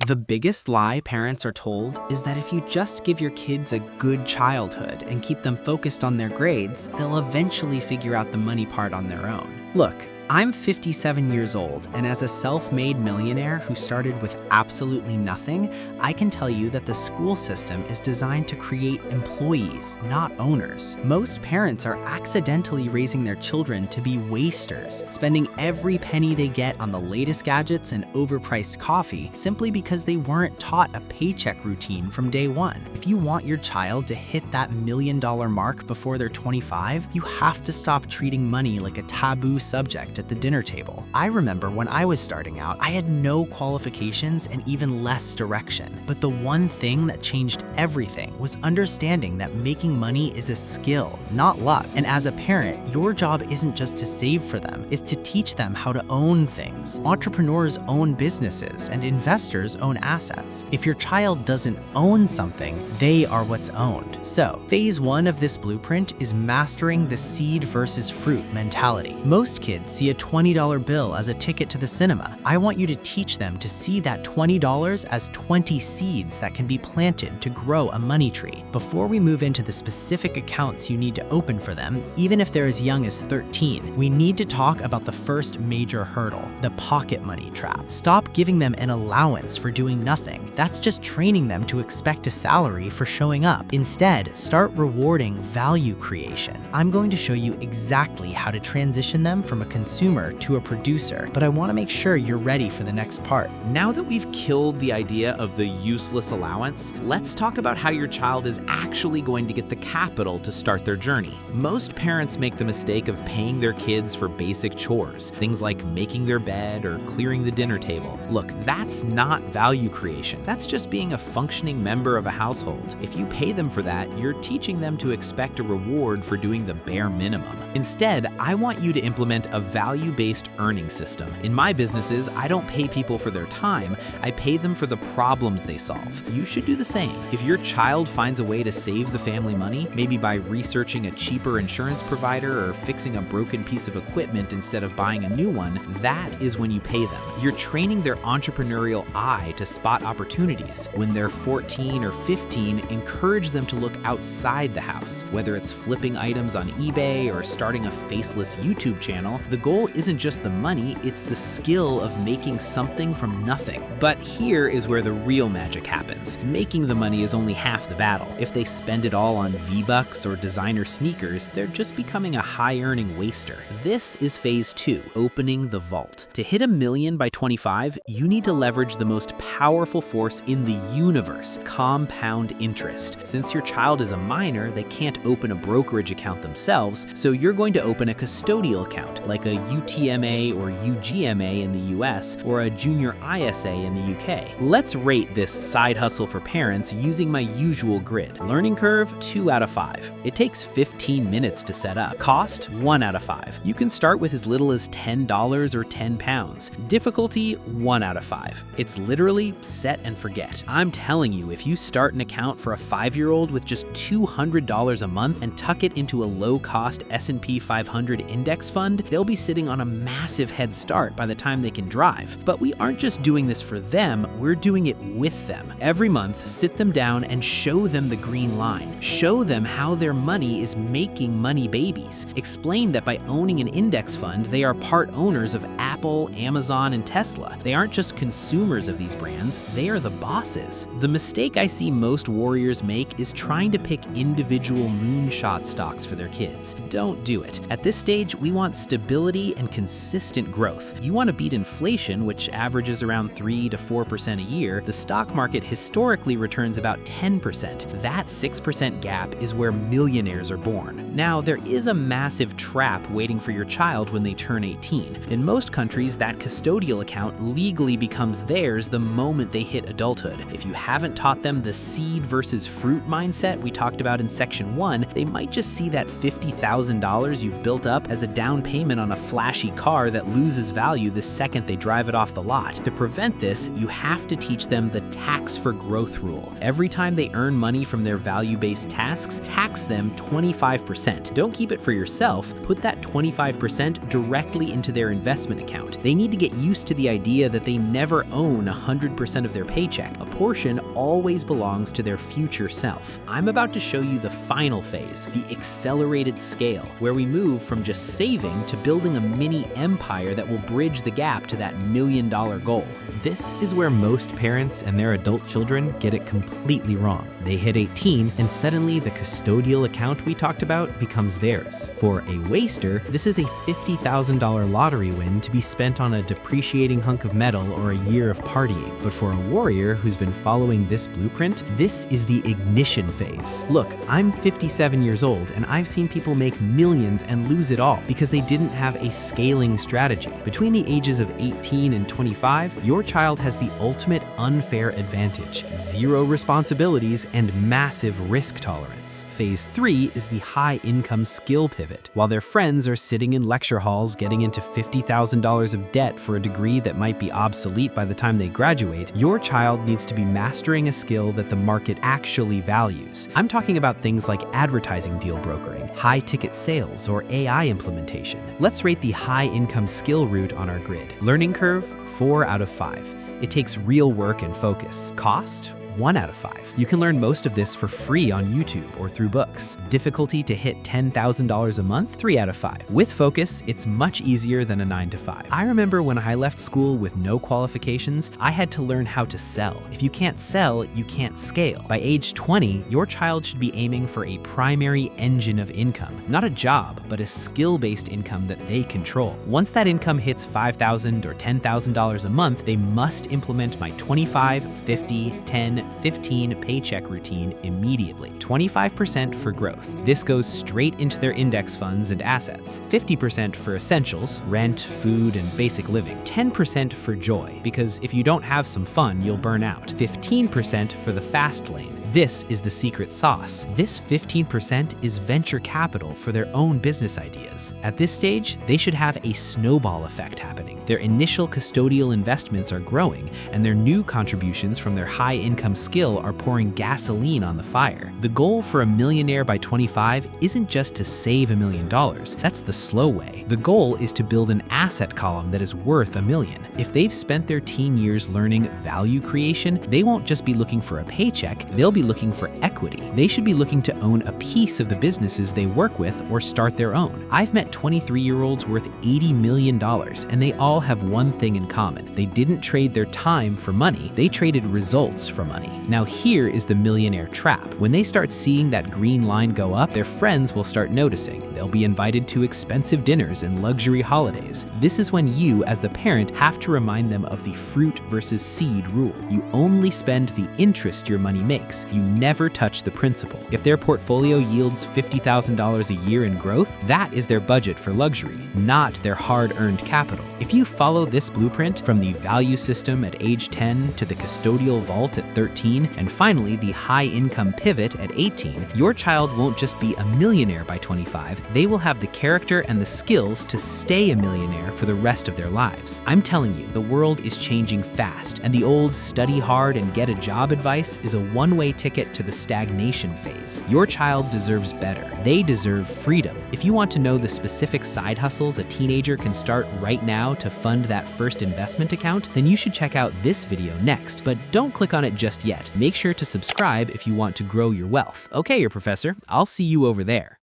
The biggest lie parents are told is that if you just give your kids a good childhood and keep them focused on their grades, they'll eventually figure out the money part on their own. Look, I'm 57 years old, and as a self-made millionaire who started with absolutely nothing, I can tell you that the school system is designed to create employees, not owners. Most parents are accidentally raising their children to be wasters, spending every penny they get on the latest gadgets and overpriced coffee simply because they weren't taught a paycheck routine from day one. If you want your child to hit that $1 million mark before they're 25, you have to stop treating money like a taboo subject at the dinner table. I remember when I was starting out, I had no qualifications and even less direction. But the one thing that changed everything was understanding that making money is a skill, not luck. And as a parent, your job isn't just to save for them, it's to teach them how to own things. Entrepreneurs own businesses and investors own assets. If your child doesn't own something, they are what's owned. So, phase 1 of this blueprint is mastering the seed versus fruit mentality. Most kids see a $20 bill as a ticket to the cinema. I want you to teach them to see that $20 as 20 seeds that can be planted to grow a money tree. Before we move into the specific accounts you need to open for them, even if they're as young as 13, we need to talk about the first major hurdle, the pocket money trap. Stop giving them an allowance for doing nothing. That's just training them to expect a salary for showing up. Instead, start rewarding value creation. I'm going to show you exactly how to transition them from a consumer to a producer, but I want to make sure you're ready for the next part. Now that we've killed the idea of the useless allowance, let's talk about how your child is actually going to get the capital to start their journey. Most parents make the mistake of paying their kids for basic chores, things like making their bed or clearing the dinner table. Look, that's not value creation. That's just being a functioning member of a household. If you pay them for that, you're teaching them to expect a reward for doing the bare minimum. Instead, I want you to implement a value-based earning system. In my businesses, I don't pay people for their time, I pay them for the problems they solve. You should do the same. If your child finds a way to save the family money, maybe by researching a cheaper insurance provider or fixing a broken piece of equipment instead of buying a new one, that is when you pay them. You're training their entrepreneurial eye to spot opportunities. When they're 14 or 15, encourage them to look outside the house. Whether it's flipping items on eBay or starting a faceless YouTube channel, the goal isn't just the money, it's the skill of making something from nothing. But here is where the real magic happens. Making the money is only half the battle. If they spend it all on V-Bucks or designer sneakers, they're just becoming a high-earning waster. This is phase 2, opening the vault. To hit $1 million by 25, you need to leverage the most powerful force in the universe, compound interest. Since your child is a minor, they can't open a brokerage account themselves, so you're going to open a custodial account, like a UTMA or UGMA in the US or a junior ISA in the UK. Let's rate this side hustle for parents using my usual grid. Learning curve, 2 out of 5. It takes 15 minutes to set up. Cost, 1 out of 5. You can start with as little as $10 or £10. Difficulty, 1 out of 5. It's literally set and forget. I'm telling you, if you start an account for a 5-year-old with just $200 a month and tuck it into a low-cost S&P 500 index fund, they'll be sitting on a massive head start by the time they can drive. But we aren't just doing this for them, we're doing it with them. Every month, sit them down and show them the green line. Show them how their money is making money babies. Explain that by owning an index fund, they are part owners of Apple, Amazon, and Tesla. They aren't just consumers of these brands, they are the bosses. The mistake I see most warriors make is trying to pick individual moonshot stocks for their kids. Don't do it. At this stage, we want stability and consistent growth. You want to beat inflation, which averages around 3 to 4% a year. The stock market historically returns about 10%. That 6% gap is where millionaires are born. Now, there is a massive trap waiting for your child when they turn 18. In most countries, that custodial account legally becomes theirs the moment they hit adulthood. If you haven't taught them the seed versus fruit mindset we talked about in section 1, they might just see that $50,000 you've built up as a down payment on a flashy car that loses value the second they drive it off the lot. To prevent this, you have to teach them the tax for growth rule. Every time they earn money from their value-based tasks, tax them 25%. Don't keep it for yourself. Put that 25% directly into their investment account. They need to get used to the idea that they never own 100% of their paycheck. A portion always belongs to their future self. I'm about to show you the final phase, the accelerated scale, where we move from just saving to building a mini empire that will bridge the gap to that $1 million goal. This is where most parents and their adult children get it completely wrong. They hit 18 and suddenly the custodial account we talked about becomes theirs. For a waster, this is a $50,000 lottery win to be spent on a depreciating hunk of metal or a year of partying. But for a warrior who's been following this blueprint, this is the ignition phase. Look, I'm 57 years old and I've seen people make millions and lose it all because they didn't have a scaling strategy. Between the ages of 18 and 25, your child has the ultimate unfair advantage: zero responsibilities and massive risk tolerance. Phase 3 is the high-income skill pivot. While their friends are sitting in lecture halls getting into $50,000 of debt for a degree that might be obsolete by the time they graduate, your child needs to be mastering a skill that the market actually values. I'm talking about things like advertising deal brokering, high-ticket sales, or AI implementation. Let's rate the high-income skill route on our grid. Learning curve, 4 out of 5. It takes real work and focus. Cost? 1 out of 5. You can learn most of this for free on YouTube or through books. Difficulty to hit $10,000 a month? 3 out of 5. With focus, it's much easier than a 9 to 5. I remember when I left school with no qualifications, I had to learn how to sell. If you can't sell, you can't scale. By age 20, your child should be aiming for a primary engine of income, not a job, but a skill-based income that they control. Once that income hits $5,000 or $10,000 a month, they must implement my 25, 50, 10, 15 paycheck routine immediately. 25% for growth. This goes straight into their index funds and assets. 50% for essentials, rent, food, and basic living. 10% for joy, because if you don't have some fun, you'll burn out. 15% for the fast lane. This is the secret sauce. This 15% is venture capital for their own business ideas. At this stage, they should have a snowball effect happening. Their initial custodial investments are growing, and their new contributions from their high-income skill are pouring gasoline on the fire. The goal for a millionaire by 25 isn't just to save $1 million. That's the slow way. The goal is to build an asset column that is worth $1 million. If they've spent their teen years learning value creation, they won't just be looking for a paycheck, they'll be looking for equity. They should be looking to own a piece of the businesses they work with or start their own. I've met 23-year-olds worth $80 million, and they all have one thing in common. They didn't trade their time for money, they traded results for money. Now here is the millionaire trap. When they start seeing that green line go up, their friends will start noticing. They'll be invited to expensive dinners and luxury holidays. This is when you, as the parent, have to remind them of the fruit versus seed rule. You only spend the interest your money makes. You never touch the principal. If their portfolio yields $50,000 a year in growth, that is their budget for luxury, not their hard-earned capital. If you follow this blueprint from the value system at age 10 to the custodial vault at 13, and finally the high-income pivot at 18, your child won't just be a millionaire by 25, they will have the character and the skills to stay a millionaire for the rest of their lives. I'm telling you, the world is changing fast, and the old study hard and get a job advice is a one-way ticket to the stagnation phase. Your child deserves better. They deserve freedom. If you want to know the specific side hustles a teenager can start right now to fund that first investment account, then you should check out this video next. But don't click on it just yet. Make sure to subscribe if you want to grow your wealth. Okay, your professor, I'll see you over there.